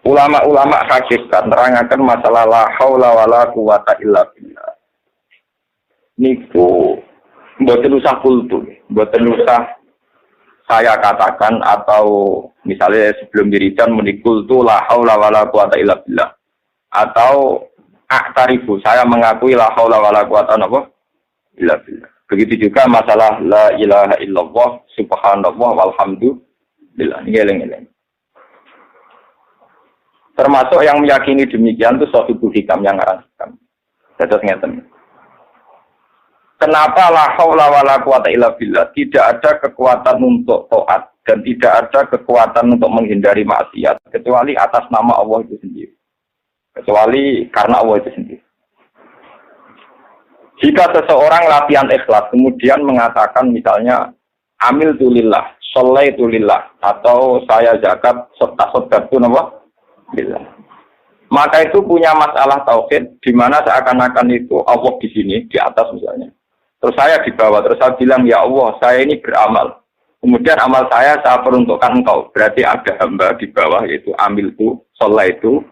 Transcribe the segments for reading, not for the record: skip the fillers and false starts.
Ulama-ulama hakikat nerangaken masalah la haula wala quwata illa billah. Niku mboten usah kultu, mboten usah saya katakan atau misalnya sebelum wiridan menikul tu la haula wala quwata illa billah. Atau aktarifu saya mengakui la haula wala quwata illa billah. Begitu juga masalah la ilaha illallah subhanallah walhamdulillah. Ngeleng-ngeleng. Termasuk yang meyakini demikian itu Sohibul Hikam yang ngarang hikam. Terus ngeten. Kenapa la haula wala quwata illa billah? Tidak ada kekuatan untuk taat dan tidak ada kekuatan untuk menghindari maksiat kecuali atas nama Allah itu sendiri. Kecuali karena Allah itu sendiri. Jika seseorang latihan ikhlas kemudian mengatakan misalnya amil tulillah, sholaitu lillah atau saya zakat sedekah napa? Billah. Maka itu punya masalah tauhid di mana seakan-akan itu Allah di sini di atas misalnya. Terus saya di bawah, terus saya bilang ya Allah, saya ini beramal. Kemudian amal saya peruntukkan engkau. Berarti ada hamba di bawah yaitu amil itu, sholat itu,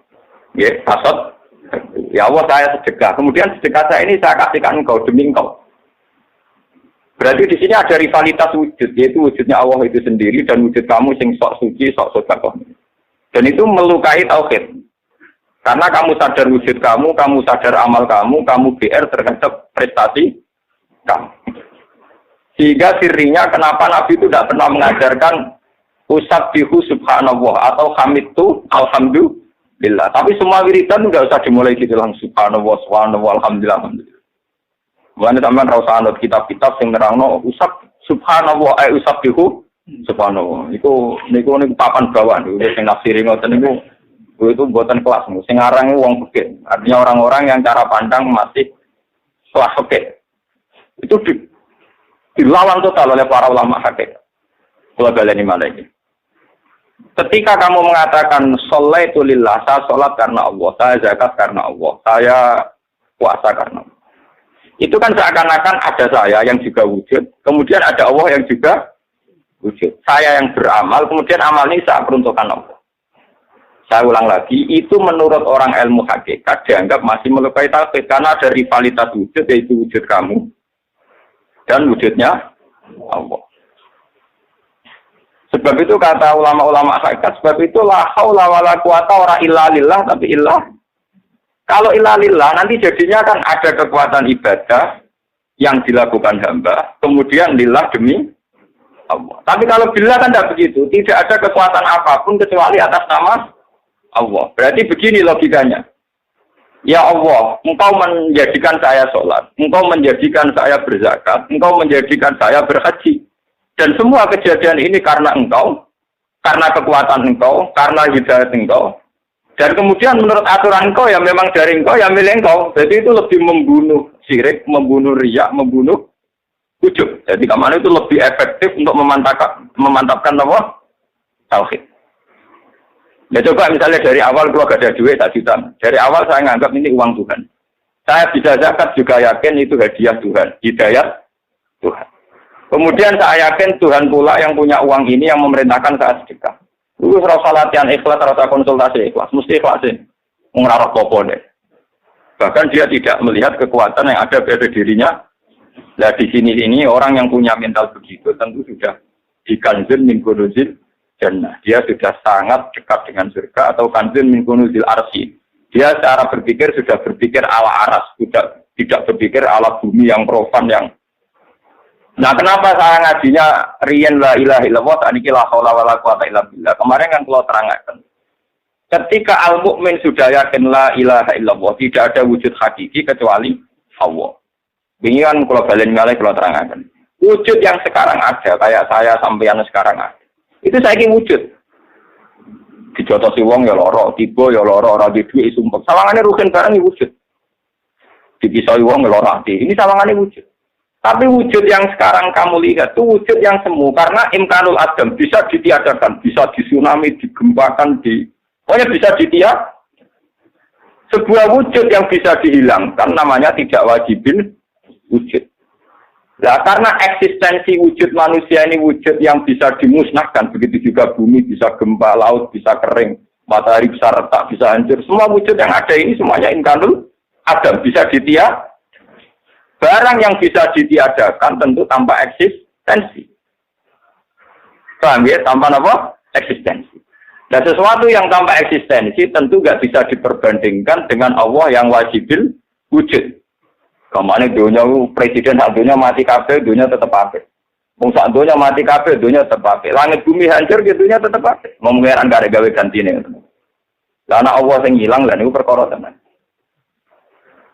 ya, tasod. Ya Allah saya sedekah. Kemudian sedekah saya ini saya kasihkan engkau demi engkau. Berarti di sini ada rivalitas wujud, yaitu wujudnya Allah itu sendiri dan wujud kamu sing sok suci, sok sedekah. Dan itu melukai tauhid. Karena kamu sadar wujud kamu sadar amal kamu BR terhadap prestasi kamu. Sehingga sirinya kenapa Nabi itu tidak pernah mengajarkan usabbihu subhanallah atau hamidtu alhamdulillah. Tapi semua wiridan enggak usah dimulai gitu langsung subhanallah, subhanallah, alhamdulillah. Mulane sampean ra usah anut kitab-kitab sing nerangno subhanallah usabbihu subhanallah. Niku papan bawah niku sing nafsiri ngoten niku itu buatan kelas. Sing aran wong fikih. Artinya orang-orang yang cara pandang masih kelas fikih. Itu dilawan total oleh para ulama fikih. Kula baleni malih. Ketika kamu mengatakan sholaitu lillah, saya salat karena Allah, saya zakat karena Allah, saya puasa karena Allah. Itu kan seakan-akan ada saya yang juga wujud, kemudian ada Allah yang juga wujud. Saya yang beramal, kemudian amal ini saya peruntukkan Allah. Saya ulang lagi, itu menurut orang ilmu hakikat dianggap masih melukai tauhid karena ada rivalitas wujud, yaitu wujud kamu dan wujudnya Allah. Sebab itu kata ulama-ulama hakikat, sebab itu la haula wala quwata ora illa lillah tapi illah. Kalau illa lillah nanti jadinya kan ada kekuatan ibadah yang dilakukan hamba, kemudian lillah demi Allah. Tapi kalau billah kan tidak begitu, tidak ada kekuatan apapun kecuali atas nama Allah. Berarti begini logikanya. Ya Allah, engkau menjadikan saya sholat, engkau menjadikan saya berzakat, engkau menjadikan saya berhaji. Dan semua kejadian ini karena engkau, karena kekuatan engkau, karena hidayat engkau. Dan kemudian menurut aturan engkau, ya memang dari engkau, ya milik engkau. Jadi itu lebih membunuh syirik, membunuh riya, membunuh ujub. Jadi kemana itu lebih efektif untuk memantapkan apa? Tauhid. Ya coba misalnya dari awal kalau gak ada duit 1 juta. Dari awal saya menganggap ini uang Tuhan. Saya bisa zakat juga yakin itu hadiah Tuhan, hidayat Tuhan. Kemudian saya yakin Tuhan pula yang punya uang ini yang memerintahkan saya sedekah. Itu rasa latihan ikhlas, rasa konsultasi ikhlas, mesti ikhlasin. Ngerarok popo deh. Bahkan dia tidak melihat kekuatan yang ada pada dirinya. Nah di sini orang yang punya mental begitu tentu sudah dikanzun min kunuzil jannah. Dia sudah sangat dekat dengan surga atau kanzun min kunuzil arsy. Dia secara berpikir sudah berpikir ala aras, tidak berpikir ala bumi yang profan yang. Nah kenapa saya ngajinya riyen la ilaha illallah saniki la haula wala quwata illa billah. Kemarin kan kalau terangkan. Ketika al-mukmin sudah yakin la ilaha illallah, tidak ada wujud hakiki kecuali Allah. Ini kan kalau balen malih kalau terangkan. Wujud yang sekarang ada, kayak saya sampeyan sekarang ada. Itu saiki wujud. Dijotosi wong ya lara, tiba ya lara, ora duwe sumpek. Sawangane rugen barang iki wujud. Dipisoi wong ya lara ati. Ini sawangane wujud. Tapi wujud yang sekarang kamu lihat itu wujud yang semu karena imkanul adam bisa ditiadakan, bisa disunami, digempakan, pokoknya bisa ditiadakan. Sebuah wujud yang bisa dihilangkan namanya tidak wajibin wujud. Nah, karena eksistensi wujud manusia ini wujud yang bisa dimusnahkan, begitu juga bumi bisa gempa, laut bisa kering, matahari bisa retak, bisa hancur. Semua wujud yang ada ini semuanya imkanul adam, bisa ditiadakan. Barang yang bisa ditiadakan tentu tanpa eksistensi. Paham ya? Tanpa apa? Eksistensi. Nah, sesuatu yang tanpa eksistensi tentu nggak bisa diperbandingkan dengan Allah yang wajibil wujud. Kemana dunia presiden hak dunia mati kabeh, dunia tetap apik. Wong sak dunia mati kabeh, dunia tetap apik. Langit bumi hancur, dunia tetap apik. Mau mengeran gak ada gawe gantine. Lah ana Allah sing ilang lan niku perkara tenan.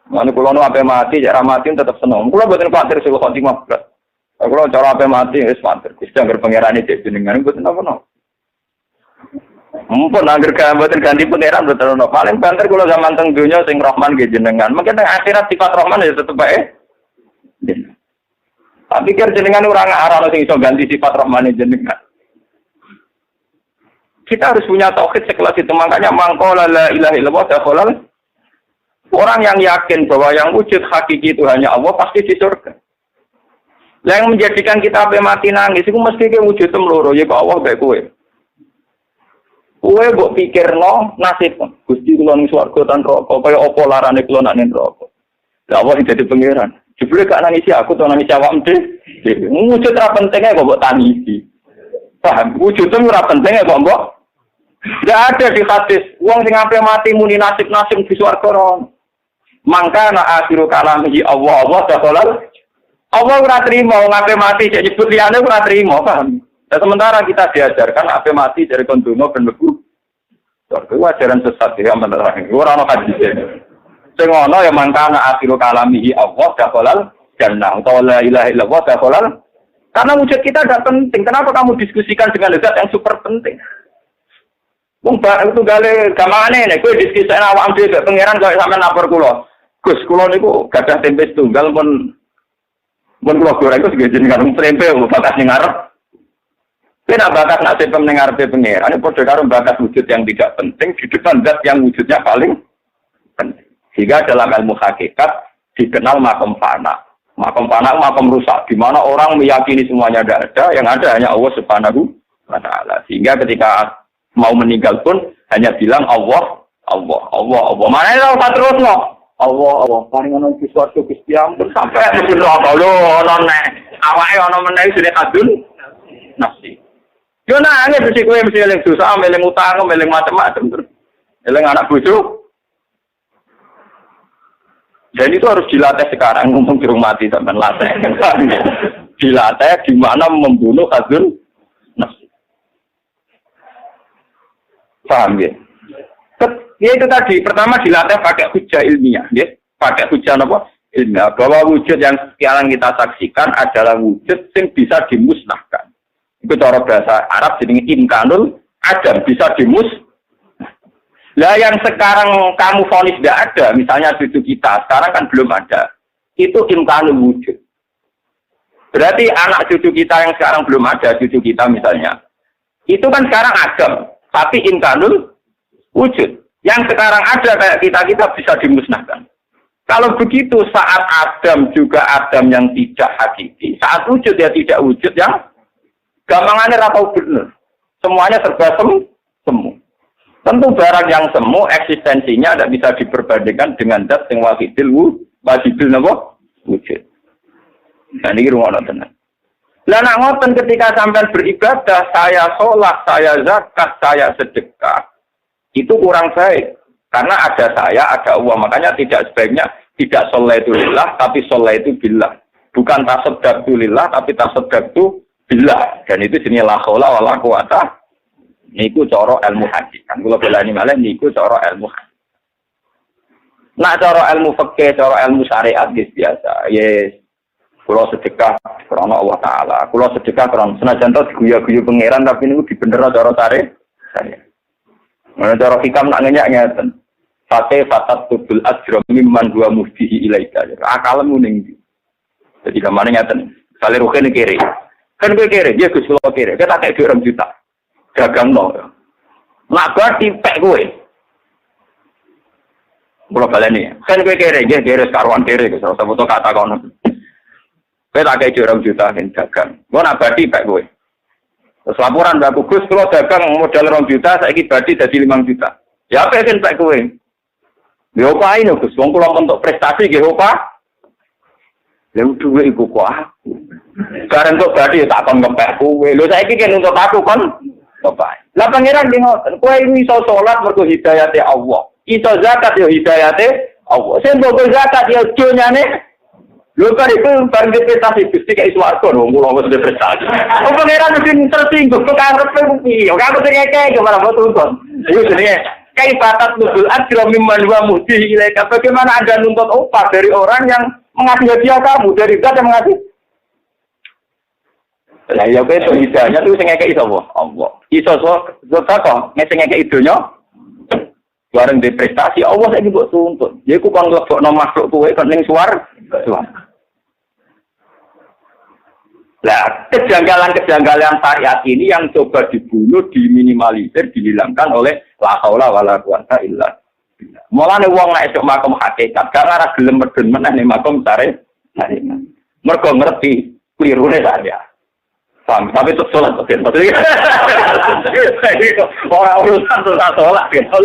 Mane kula nu ape mati, cara mati tetap seneng. Kula boten kuwatir sing khotimah berat. Kula cara ape mati wis matur. Wis anggar pangerane dek jenengan boten apa-apa. Mumpun anggar boten ganti pangeran boten ono. Paling banter kula zaman teng donya sing Rahman nggih jenengan. Mungkin teng akhirat sifat Rahman ya tetep bae. Tak pikir jenengan ora ngarana sing iso ganti sifat Rahman jenengan. Kita harus punya tauhid sekelas itu. Makanya mangkola la ilaha illallah dakhalal. Orang yang yakin bahwa yang wujud hakiki itu hanya Allah pasti di surga. Yang menjadikan kita sampai mati nangis itu mesti ke wujud temloro ya Allah baik kowe. Kowe mbok pikirno nasib Gusti kula ning swarga tan neraka kaya apa larane kula nak ning neraka. Lah Allah dadi pangeran. Jebule gak nangisi aku to nangisi awakmu dhewe. Wujud ra pentinge kok mbok tangisi. Paham? Wujud itu ora pentinge kok mbok. Tidak ada di hadis wong sing sampai mati muni nasib-nasib di swarga ron. Mangka na akhiru kalamihi Allah dakhalal. Allah ora trimo ngape mati jadi nyebut liyane ora trimo, paham? Dan sementara kita diajarkan ape mati dari kondono ben mlebu. Itu ajaran sesat ya menerang. Ora ono hadis. Sing ono ya mangka na akhiru kalamihi Allah dakhalal jannah utawa la ilaha illallah dakhalal. Karena wujud kita tidak penting. Kenapa kamu diskusikan dengan zat yang super penting? Wong itu gale gamane nek kowe diskusi awak dhewe pangeran kok sampean lapor kula. Gus, kula niku gadah tempe tunggal mun kula goreng iku sing jenengan tempe bakas ning ngarep. Nek bakas nak tempe ning ngarepe pangeran, ini padha karo bakas wujud yang tidak penting di depan zat yang wujudnya paling penting. Sehingga dalam ilmu hakikat dikenal makom fana. Makom fana makom rusak, di mana orang meyakini semuanya tidak ada, yang ada hanya Allah Subhanahu wa taala. Sehingga ketika mau meninggal pun hanya bilang Allah. Mana itu terus no? Allah, paling ono di suatu Gusti ampun sampai mungkin rokok lho, ono nek awake ono meneh sine kadun nafsi. Yo nangis mesti kowe mesti eling dosa, eling utang, eling macam-macam terus. Eling anak bojo. Dan itu harus dilatih sekarang, ngomong di rumah mati sampean latih. Dilatih di mana membunuh kadun nafsi. Paham ya? Ya itu tadi, pertama dilatih pakai hujah ilmiah, ya. Pakai hujah apa? Ilmiah. Bahwa wujud yang sekarang kita saksikan adalah wujud yang bisa dimusnahkan. Itu cara bahasa Arab, jadi imkanul adam, bisa dimusnahkan. Lah yang sekarang kamu vonis tidak ada, misalnya cucu kita, sekarang kan belum ada. Itu imkanul wujud. Berarti anak cucu kita yang sekarang belum ada, cucu kita misalnya. Itu kan sekarang adam, tapi imkanul wujud. Yang sekarang ada kayak kita bisa dimusnahkan. Kalau begitu saat Adam juga Adam yang tidak hakiki, saat wujud ya tidak wujud yang gampangannya rapau bener. Semuanya serba semu. Tentu barang yang semu eksistensinya tidak bisa diperbandingkan dengan zat yang wajibul wujud. Nah ini ruang tenan. Lah nak ngoten ketika sampean beribadah, saya sholat, saya zakat, saya sedekah. Itu kurang baik. Karena ada saya, ada Allah. Makanya tidak sebaiknya tidak sholaitu lillah, tapi sholaitu billah. Bukan tasaddaqtu lillah, tapi tasaddaqtu billah. Dan itu jenis la haula wala quwata. Niku cara ilmu hadis. Kan kula belani malih niku cara ilmu hadis. Nah cara ilmu fikih, cara ilmu syariat biasa. Yes. Kula sedekah karena Allah Ta'ala. Kula sedekah karena senajan to guyu-guyu pangeran tapi niku dibenerno cara syariat. Mana cara hikam nak ngenyak-ngeten. Fate fatat tubul ajra mimman huwa muftihi ilaika. Akalmu ning ndi. Jadi gamane ngeten. Sale roke kere. Kan kowe kere, ya Gus kula kere. Kita tak 2 juta. Dagangno. Nak bar tipek kowe. Kula baleni. Kan kowe kere, nggih kere karuan kere Gus. Ora foto kata kono. Kowe tak 2 juta kan dagang. Kok nak bar tipek kowe. Terus laporan Mbak Gus kalau dagang modal 2 juta, saiki badi dadi 5 juta. Ya apa kan Pak kowe? Ya apa ini Gus, wong kula untuk prestasi nggih apa? Lha duwe iku kok aku. Bareng kok badi tak kon ngepek kowe. Lho saiki kan untuk aku kon apa? Lah pangeran ki ngoten, kowe iso salat mergo hidayate Allah. Iso zakat yo hidayate Allah. Sing mbok zakat yo dunyane. Lho kan itu bareng prestasi Gusti kayak swarga wong kula wis prestasi. Oh pangeran mesti tersinggung kok karepe piye? Ora aku ngekek kok malah tuntut. Iku jenenge kaifatat nuzul ajra mimman wa muhdihi ilaika. Bagaimana Anda nuntut upah dari orang yang mengasih hadiah kamu, dari zat yang mengasih? Lah ya kowe itu hidayahnya tuh sing ngekeki sapa? Allah. Iso kok sing ngekeki donya. Bareng di prestasi Allah saiki mbok tuntut. Ya iku kon nglebokno makhluk kowe kon ning swarga. Nah, kejanggalan syariat ini yang coba dibunuh, diminimalisir, dihilangkan oleh la haula wala quwata illa billah. Mulane wong nek esuk makom hakikat, gak ora gelem medun meneh ning makom syariat. Mergo ngerti klirune saya. Paham, tapi itu sholat betul. Orang urusan sholat gitu.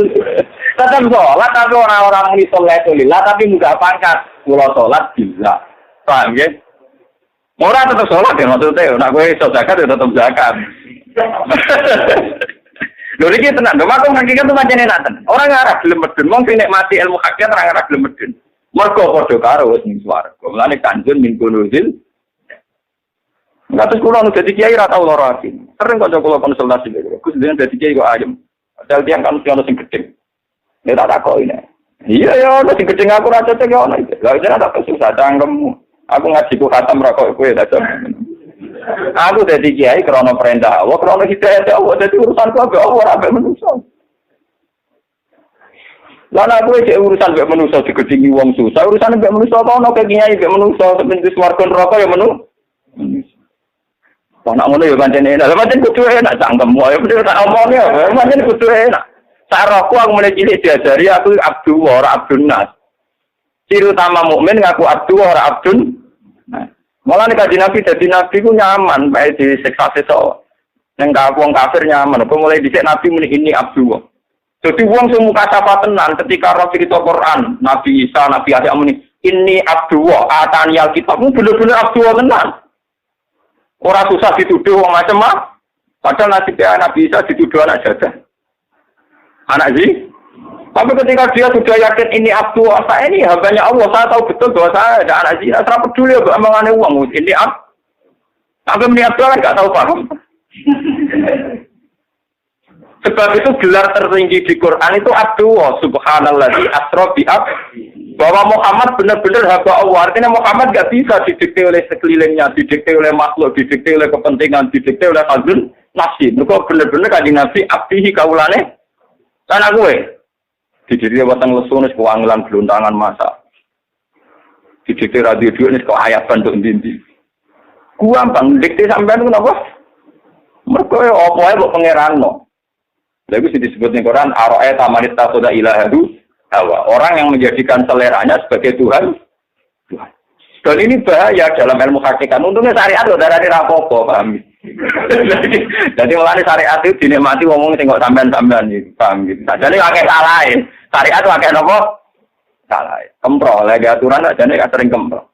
Tetap sholat, tapi orang-orang ini sholat itu lillah, tapi mudah pangkat. Kalau sholat bisa. Paham ya? Orang tetap sholat ya maksudnya. Nah gue zakat ya tetap zakat. Lho iki tenan, lho makam hakikat itu macam enak. Orang ngarah gelem medun, wong sing nikmati ilmu hakikat orang ngarah gelem medun. Mergo padha karo wis ning swarga. Mulane kanjeng min kunuzil. Ngatus kula nu dadi kiai ra tau lara ati. Sering kok kula konsultasi lho. Gus jenengan dadi kiai kok ayem. Padahal tiyang kan ono sing gedhe. Nek tak takoki nek. Iya ya, ono sing gedhe aku ra cocok ya ono iki. Lah jenengan tak susah cangkemmu. Aku ngaji ku khatam ra kok kowe ta. Aku dadi kiai krana perintah Allah, krana hidayah Allah, dadi urusanku ambek Allah ora ambek manusa. Lah nek kowe cek urusan ambek manusa digedhingi wong susah, urusan ambek manusa apa ono ke kiai ambek manusa sampeyan wis swarga neraka ya manusa. Anak ngono ya pancen enak. Lah pancen kudu enak cangkemmu. Ya bener tak omongke ya. Pancen kudu enak. Saraku aku mulai cilik diajari aku abdu ora abdun nas. Ciri utama mukmin ngaku abdu ora abdun. Nah, malah nek kanjeng Nabi dadi nabi ku nyaman, bae disiksa sesuk. Ning wong kafir nyaman. Apa mulai dhisik Nabi muni ini abdu. Dadi wong sing muka sapa tenan ketika roh cerita Quran, Nabi Isa, Nabi Adam muni ini abdu wa atani alkitab. Bener-bener abdu tenan. Orang susah dituduh orang macam-macam. Padahal nasibnya Nabi Isa dituduh anak jadah. Anak sih. Tapi ketika dia sudah yakin ini abdu saya ini hambanya Allah, saya tahu betul bahwa saya ada anak zina. Saya peduli ya omongannya uang. Ini abdu. Sampai meniap doang nggak tahu paham. Sebab itu gelar tertinggi di Quran itu abdu. Subhanalladzi asra bi abdi. Bahwa Muhammad benar-benar hamba Allah. Artinya Muhammad nggak bisa didikte oleh sekelilingnya, didikte oleh makhluk, didikte oleh kepentingan, didikte oleh hazun nafsi. Mereka benar-benar kanjeng Nabi abdihi kaulane. Karena gue didikte watang lesunis kewangilan geluntangan masa. Didikte radio ini kok ayat bentuk dindi. Gua bang dikte sampean kenapa? Mereka apa ya buat pangeran no. Lalu disebut di Quran aro'e tamanit takoda ilahadu. Orang yang menjadikan seleranya sebagai Tuhan. Dan ini bahaya dalam ilmu hakikat. Untungnya syariat loh, darahnya rapopo, paham? Jadi mulai syariat itu dinikmati ngomong tengok sampean-sampean gitu, paham gitu. Nah, jadi pakai salah ya. Syariat itu pakai apa? Salah ya. Kemprol, lagi aturan aja nih sering kemprol.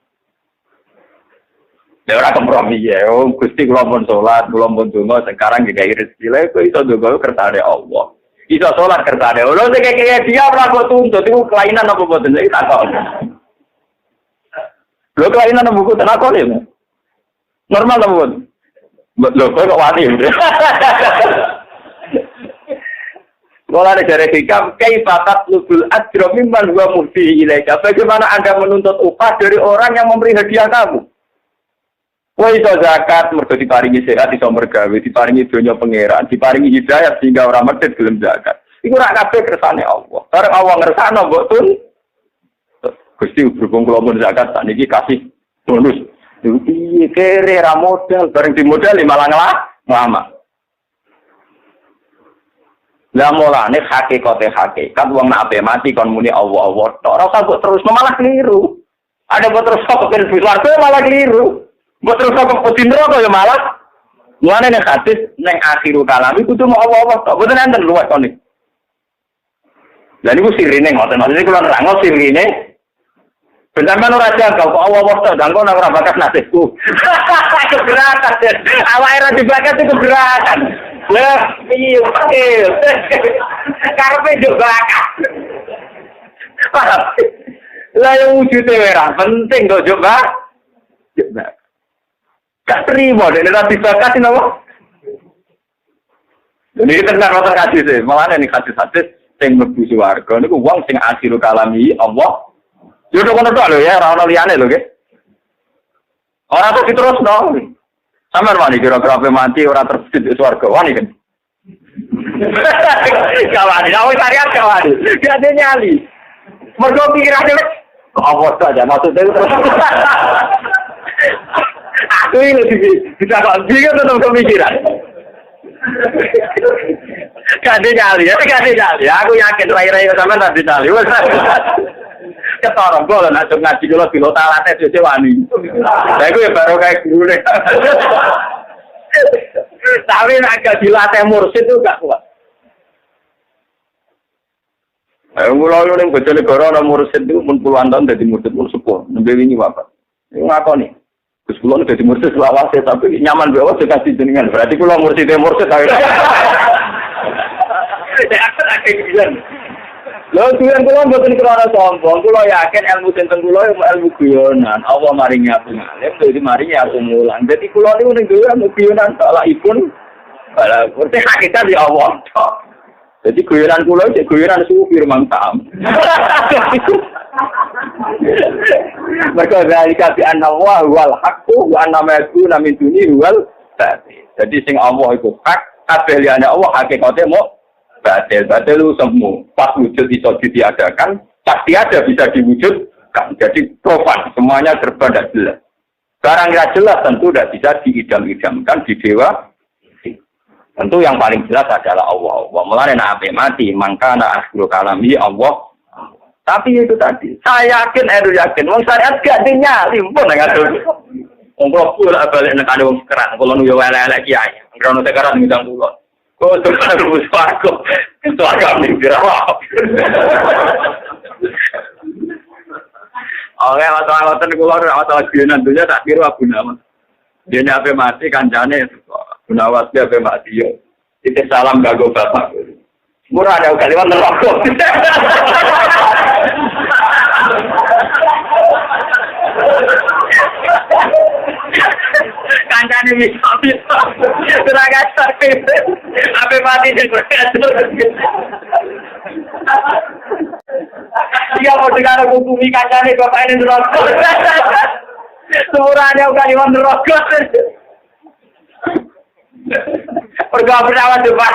Ya orang kompromi ya, Gusti kula pun salat, kula pun donga, sekarang dikai rezeki lha iku iso donga kersane Allah. Iso salat kersane Allah, sing kaya dia ora kok tuntut iku kelainan apa mboten iki takon. Lho kelainan apa mboten takon ya. Normal apa mboten? Lho kok wani. Kalau ada dari hikam, kaifatat lubul ajro mimman huwa muhdi ilaika. Bagaimana Anda menuntut upah dari orang yang memberi hadiah kamu? Wah itu zakat, mergo diparingi sehat, iso mergawe, diparingi dunya pangeran, diparingi hidayah sehingga orang medhit gelem zakat. Iku rak kabeh kersane Allah. Bareng Allah ngersakno mbok tun. Gusti berhubung kula mun zakat sakniki kasih bonus. Iki kere ra modal, bareng dimodali malah ngelama. Lah mulane hakikate hakikat wong nek ape mati kon muni Allah. Tok ora usah mbok terus malah keliru. Ada mbok terus kok ben swarga malah keliru. Mbok terus kok putih neraka ya malah Mulane nek hadis ning akhirul kalam iku kudu mau Allah tok. Mboten enten luwes kon iki. Lah niku sirine ngoten. Maksudnya kula nerangno sirine. Benar-benar ora jaga kok Allah tok dan kok ora bakas nasibku. Keberatan. Awake ora dibakas itu keberatan. Lah piye pakil. Karepe yo bakas. Lah yang wujude ora penting kok coba. Gak terima, dan nanti dibakasin apa? Ini tenang nonton hadis sih, malah ini hadis-hadis yang mlebu swarga niku wong sing akhirul kalami Allah. Yo kok ngono tok lho ya, ora ono liyane lho nggih. Ora kok diterusno. Sampeyan wani kira-kira mati ora terjun di swarga wani kan. Kawani, awak syariat kawani. Gak ada nyali. Mergo pikirane kok apa saja maksudnya terus. Aku ini bisa kok bingung tetap pemikiran. Kadang kali ya, aku yakin rai-rai sama nanti kali. Ketorong gue lah nak ngaji kalau bilo talatnya jadi wani. Saya gue baru kayak guru deh. Tapi agak dilatih mursid itu gak kuat. Mulai yang bocor negara orang mursid itu pun puluhan tahun jadi mursid pun sepuh. Nembe ini apa? Ini ngapa nih? Terus kulon jadi mursid selawase tapi nyaman bawa dikasih jenengan. Berarti kulon mursid tapi. Ya aku bilang. Lho tuan kulon boten krana sombong. Kulo yakin ilmu sinten kulo ilmu guyonan. Allah maringi aku ngalim, dadi maringi aku mulang. Dadi kulon niku ning dhewe ilmu guyonan salahipun. Ala berarti hakikat ya Allah. Jadi guyonan kulo cek guyonan sufi mantap. Maka dari kafi an-nawah wal haqqu wa an-namatu min duni wal batil. Jadi sing Allah itu hak, kabeh liyane Allah hakikate mau batil semu. Pas wujud iso diadakan, pasti ada bisa diwujudkan. Jadi profan, semuanya serba tidak jelas. Barang tidak jelas tentu tidak bisa diidam-idamkan di dewa. Tentu yang paling jelas adalah Allah. Mulane nek ape mati, mangkana akhirul kalami Allah. Tapi itu tadi, saya yakin, wong syariat gak dinyali, pun ngatur. Wong kula balik nek ada wong sekeran, kula nu yo elek-elek kiai. Ngrono sekeran ngundang kula. Kok tekan wis warga. Itu agak mikir. Oke, masalah kula masalah genan dunya tak kira Abu Nawas. Dene ape mati kancane Abu Nawas ape mati yo. Itu salam kanggo bapak. Murah ada kalimat neraka. Kancane bisa. Tenaga sakit. Ape mati di berkatur. Dia mau dengar hukumi kancane bapak ini neraka. Murah ada kalimat neraka. Pergaulan bersama debat,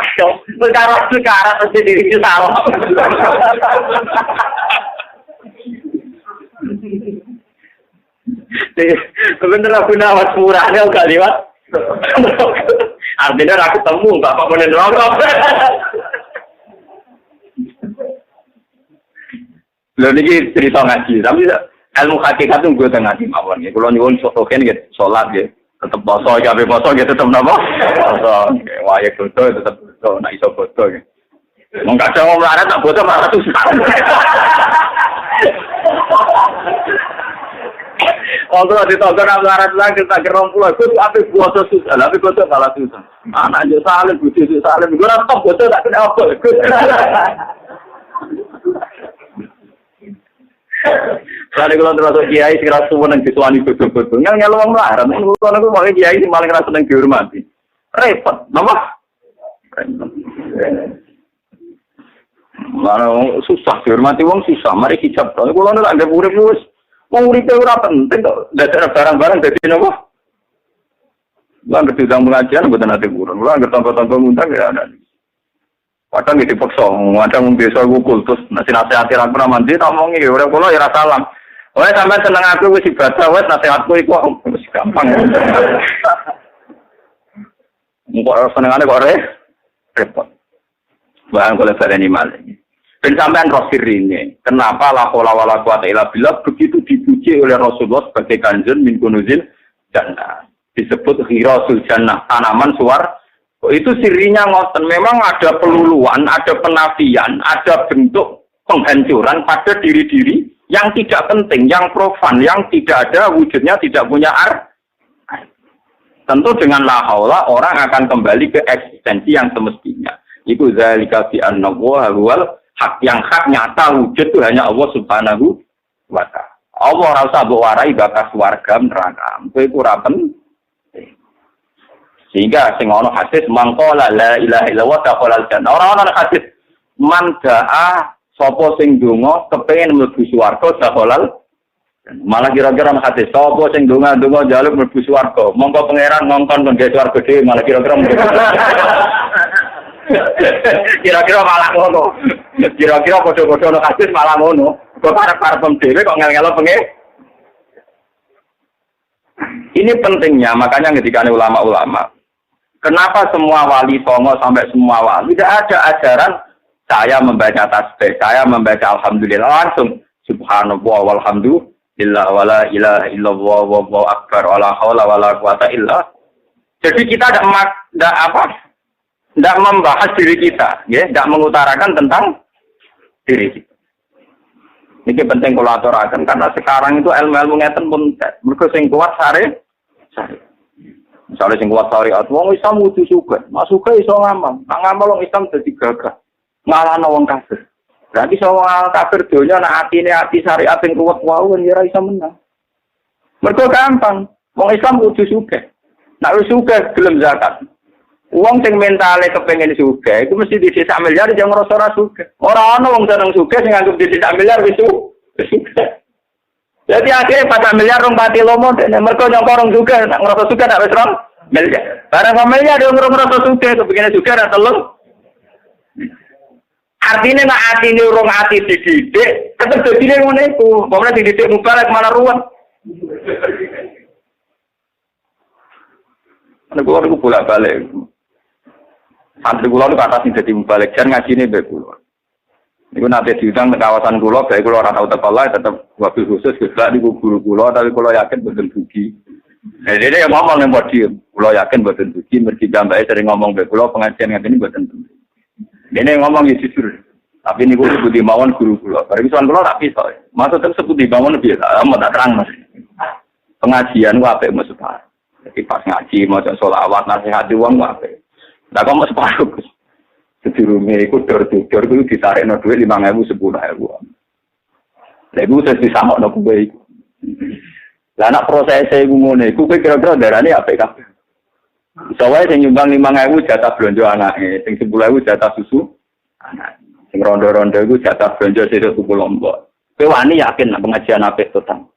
sekarang mesti diri salah. Sebenarnya aku nawas murahnya enggak liwat. Artinya aku temu bapak mau neraka. Lalu ini cerita ngaji, tapi ilmu hakikat itu gue tengah di mawon. Kalau nyuwun sotoken gitu, sholat gitu. Tetap boso, ya boso, ya tetap nama boso, wajah boso, tetap boso, nak iso boso. Enggak ada orang melarat, tak boso malah susah. Kalau ditolong melarat lagi, kita gerompulan, itu apa boso susah, tapi boso malah susah. Anak aja salim, bujuk salim, gue rasa boso tak kena apa. Tadi kalau terus kiai sekira suwon yang disuani betul-betul, yang ngeluang melarat. Kalau aku mau kiai sih paling rasa yang dihormati. Repot, nama? Mana susah dihormati wong susah. Mari hijab. Kalau nggak ada murid luwes, murid itu ora penting kok. Ada barang-barang dari nama. Lah ngerti udang pengajian, bukan nanti kurang. Lah ngerti tanpa-tanpa ngundang ya ada. Kadang gitu dipaksa, kadang biasa gukul terus nasihat-nasihatin aku pernah mandi, ngomongin ya orang kulo ya rasa salam. Oleh sampai seneng aku wis ibadah, wis nasihatku iku wis gampang. Engko senengane kok repot. Bang kalau bareni malih. Ben sampean rosir ini, kenapa la haula wala quwata illa billah begitu dipuji oleh Rasulullah sebagai kanjeng min kunuzil jannah. disebut ghirasul jannah, tanaman suar. Itu sirinya ngoten, memang ada peluluan, ada penafian, ada bentuk penghancuran pada diri-diri yang tidak penting, yang profan, yang tidak ada wujudnya, tidak punya tentu dengan la haula orang akan kembali ke eksistensi yang semestinya. Itu zalika bi annahu huwal hak, yang hak nyata wujud itu hanya Allah Subhanahu wa ta'ala. Allah ora usah mbok warai bakas warga neraka. Iku ora penting. Sehingga sing ana hadis mangqala la ilaha illallah taqalal jannah. Ora ana hadis man daa sapa sing donga kepengin mlebu swarga taqalal. Malah kira-kira hadis sapa sing donga-donga njaluk mlebu swarga. Monggo pangeran ngongkon kon gawe swarga dhewe malah kira-kira kira-kira malah ngono. Kira-kira padha-padha ana hadis malah ngono. Kok arep-arep dhewe kok ngel-ngelo pengen. Ini pentingnya, makanya ketika ulama-ulama, kenapa semua wali songo sampai semua wali tidak ada ajaran saya membaca tasbih, saya membaca alhamdulillah langsung subhanallah walhamdulillah wala ilaha illallah wallahu akbar wala haula wala quwata illa. Jadi kita tidak membahas diri kita, ya, tidak mengutarakan tentang diri kita. Ini penting kalau aturakan karena sekarang itu ilmu-ilmu ngeten pun mergo sing kuat sare. Misalnya sing kuat syariat, wong Islam kudu sugih. Mak sugih iso ngamal. Nak ngamal wong Islam dadi gagah. Ngalahno wong kafir. Berarti wong kafir donya nek atine ati syariat sing kuat wae ya ora iso menang. Mergo gampang. Wong Islam kudu sugih. Nek wis sugih gelem zakat. Wong sing mentale kepengin sugih iku mesti dhisik sak miliar jangan ngrasa ora sugih. Ora ana wong seneng sugih sing anggap dhisik sak miliar wis sugih. Jadi akhirnya 4 miliar rong pati lomo dene mergo nyangka rong sugih nek ngrasa sugih nek wis rong miliar. Barang miliar yo ngrasa sugih kepengin sugih ra telung. Artinya nek atine urung ati dididik, tetep dadine ngono iku. Pokoke dididik mubalek malah ruwet. Nek kula niku bolak-balik. Santri kula niku kata sing dadi mubalek jan ngajine mbek kula. Niku nate diundang ke kawasan kula, bae kula ora tau teko lae tetep wabil khusus geblak niku guru kula tapi kula yakin boten dugi. Dene ngomong nang podium, kula yakin boten dugi mergi jambake sering ngomong mbek kula pengajian ngene boten dugi. Dene ngomong ya jujur. Tapi niku seputi mawon guru kula. Bareng sowan kula tak piso. Maksud seputi mawon piye? Amun tak terang Mas. Pengajian ku apik Mas Pak. Jadi pas ngaji maca selawat nasihat wong ku apik. Lah kok Mas Pak sedurunge iku dor-dor kuwi ditarekno dhuwit 5.000 10.000. Lha iku wis disamokno kuwe iku. Lah nek prosese iku ngene iku kira-kira darane apik kabeh. Iso wae sing nyumbang 5.000 jatah blonjo anake, sing 10.000 jatah susu anak. Sing rondo-rondo iku jatah blonjo sesuk tuku lombok. Kowe wani yakin nek pengajian apik total.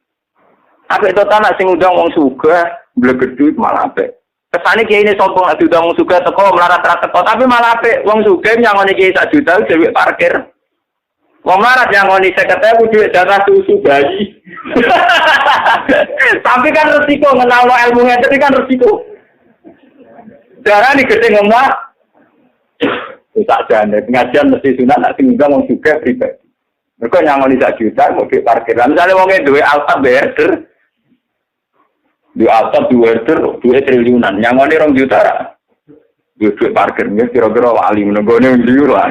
Apik total nek sing undang wong sugih, mblegedhu malah apik. Kesane kiai ini sombong nek diundang wong sugih teko melarat-melarat teko, tapi malah apik. Wong sugih nyangoni kiai 1 juta dhewe parkir. Wong melarat nyangoni 50.000 dhuwit jatah susu bayi. Tapi kan resiko ngenalno ilmu ngene kan resiko. Darah ini gede ngomong, tak jane pengajian mesti sunat nak tinggal wong juga pribadi. Mereka nyangoni 1 juta mau di parkiran. Misalnya wongnya duwe Alphard berder, duwe Alphard duwe triliunan. Nyangoni 2 juta, duwe parkirnya kira-kira wali menegone liur lah.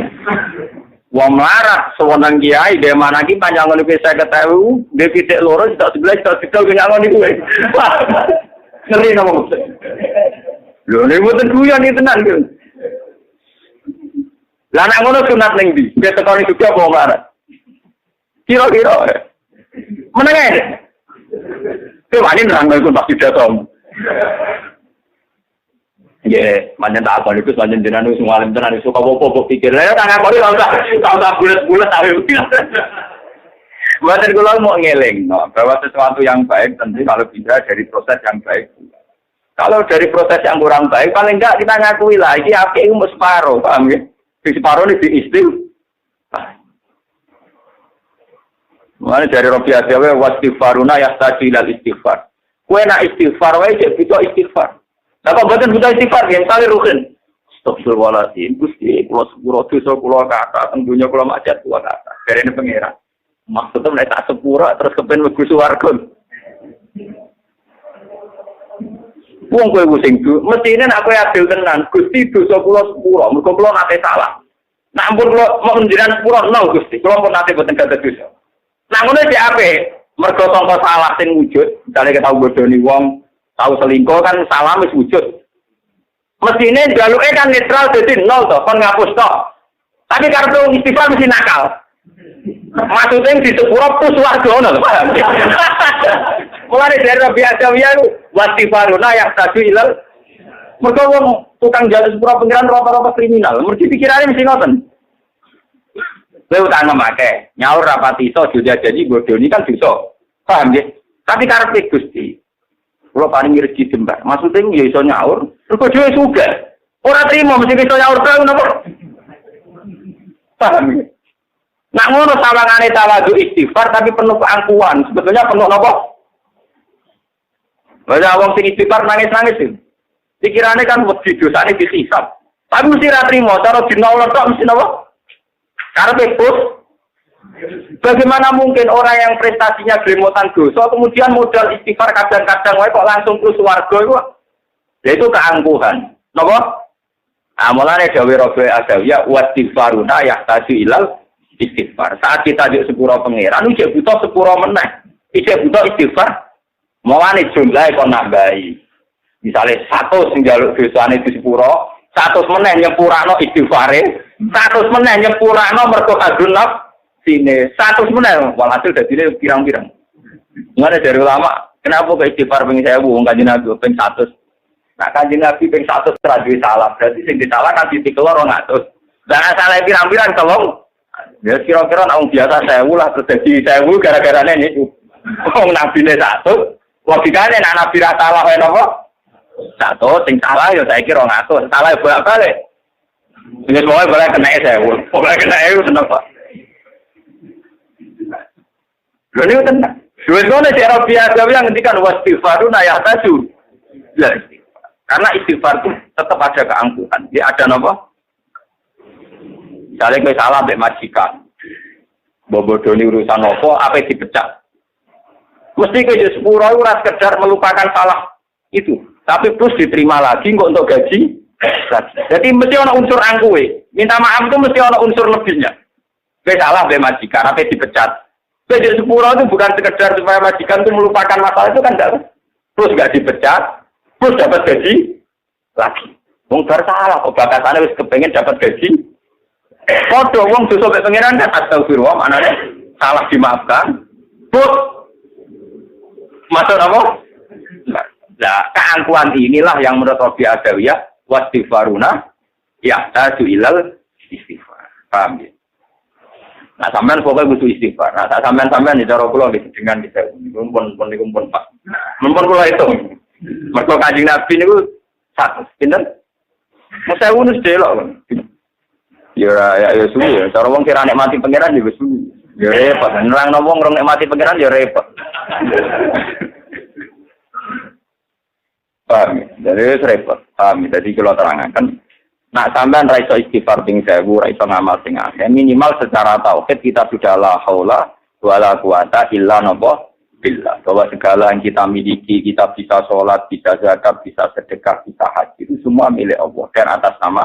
Wong melarat, sewenang kiai, dia mana lagi panjangan lebih saya ketahui, dia pitik loro, tak 11, tak 13, nyangoni gue. Ngeri nama gue. Lho nek mboten guyon iki tenan lho. Lah nek ngono sunat ning ndi? Wis tekoni juga apa marah. Kira-kira. Meneng ae. Kowe wani nang kok pasti datang. Ya, manjen tak apa niku manjen jenengan wis ngalim tenan iso apa-apa pikir. Lah tak ngakoni ora usah bulet-bulet ae. Mboten kula mau ngelingno bahwa sesuatu yang baik tentu kalau bisa dari proses yang baik. Kalau dari proses yang kurang baik, paling enggak kita ngakui lah, ini apik itu separuh, paham ya? Di separuh ini diistighfar. Mulanya dari Rabi'ah Jawa, wastighfaruna yahtajilal istighfar. Kue nak istighfar, wae jadi butuh istighfar. Nah, kok bukan butuh istighfar, yang kali rukin. Astagfirullahaladzim, Gusti, kalau sepuluh dosa, kalau kata, tentunya kalau maksiat, kalau kata. Dari ini pengira. Maksudnya mereka tak sepura, terus kepen legus warga. Wong kowe sing mestine nek kowe adil tenan, Gusti dosa kula sepura, mergo kula nate salah. Nak ampun kula mau njenengan sepura nol Gusti, kula pun nate boten gadah dosa. Nah ngono sik apik, mergo sangka salah sing wujud, misale kita bodoni wong, tau selingkuh kan salah wis wujud. Mestine jaluke kan netral dadi nol to, kon ngapus to. Tapi kartu istighfar mesti nakal. Maksudnya di sepura tuh suarga ngono paham. Mulane dari biasa ya wastifaruna yang tadu ilal. Mergo wong tukang jalan sepura pengiran rata-rata kriminal, mesti pikirane mesti ngoten. Kowe utang make, nyaur rapati iso janji bodoni kan dosa. Paham nggih? Tapi karepe Gusti. Kula paling rezeki jembar. Maksudnya ya iso nyaur, mergo dhewe sugih. Ora trimo mesti iso nyaur ta ngono apa? Paham nggih? Nak ngono sawangane tawadu istighfar tapi penuh keangkuhan. Sebetulnya penuh napa? Wala wong sing istighfar nangis-nangis sih. Pikirane kan wedi dosane dihisab. Tapi mesti ra trimo, cara dinaulek tok mesti napa? Karepe pus. Bagaimana mungkin orang yang prestasinya gelemotan dosa kemudian modal istighfar kadang-kadang wae kok langsung ke swarga iku? Ya itu keangkuhan. Napa? Amalane dawe Rabi Adawiyah wastighfaruna yahtaju ilal istighfar. Saat kita juk sepura pangeran, ujek butuh sepura meneh. Ijek butuh istighfar. Mawane jumlahe kon nambahi. Misale 100 sing njaluk dosane di sepura, 100 meneh nyepurano istighfare, 100 meneh nyepurano mergo kadunap sine, 100 meneh walhasil dadine pirang-pirang. Ngene dari ulama, kenapa kok istighfar ping 1000 wong Kanjeng Nabi ping 100? Nah Kanjeng Nabi ping 100 ora duwe salah, berarti sing disalah kan ditikel 200. Lah salah pirang-pirang tolong. Ya kira-kira nang biasa 1000 lah terjadi 1000 gara-gara niku. Wong nabine 100, logikane nek nabi ra salah wae napa? 100 sing salah ya saiki 200, salah ya bolak-balik. Wis boleh kena 1000. Boleh kena 1000 kenapa? Lha niku tenan. Wis ngono cara biasa yang ngendikan wastighfaruna yahtaju. Ya karena istighfar itu tetap ada keangkuhan. Dia ada napa? Misalnya kowe salah mbek majikan. Bobodoni urusan apa dipecat. Mesti kowe sepuro ora sekedar melupakan salah itu, tapi plus diterima lagi kok untuk gaji lagi. Jadi mesti ana unsur angkuhe. Minta maaf itu mesti ana unsur lebihnya. Kowe salah mbek majikan apa dipecat. Kowe sepuro itu bukan sekedar supaya majikan itu melupakan masalah itu kan enggak. Terus enggak dipecat, terus dapat gaji lagi. Wong bar salah kok bakasane wis kepengin dapat gaji. Padha wong dosa mek pangeran kan astagfirullah manane salah dimaafkan. Terus masuk apa? Nah, keangkuhan inilah yang menurut Rabi Adawiyah wastighfaruna yahtaju ilal istighfar. Paham ya? Nah, sampean pokoknya butuh istighfar. Nah, tak sampean di cara kula dengan kita pun Pak. Mumpun kula itu. Mergo Kanjeng Nabi niku 100. Pinten? Mesti wunus delok. Ya suwi ya. Cara wong kira nikmati pangeran ya wis suwi. Ya repot. Nerangno wong rong nikmati pangeran ya repot. Paham. Jadi repot. Paham. Jadi kalau terangkan, nak sampean ra iso istighfar ping 1000, ra iso ngamal sing akeh. Minimal secara tauhid kita sudah la haula wala quwata illa billah. Bahwa segala yang kita miliki, kita bisa sholat, bisa zakat, bisa sedekah, bisa haji, itu semua milik Allah dan atas nama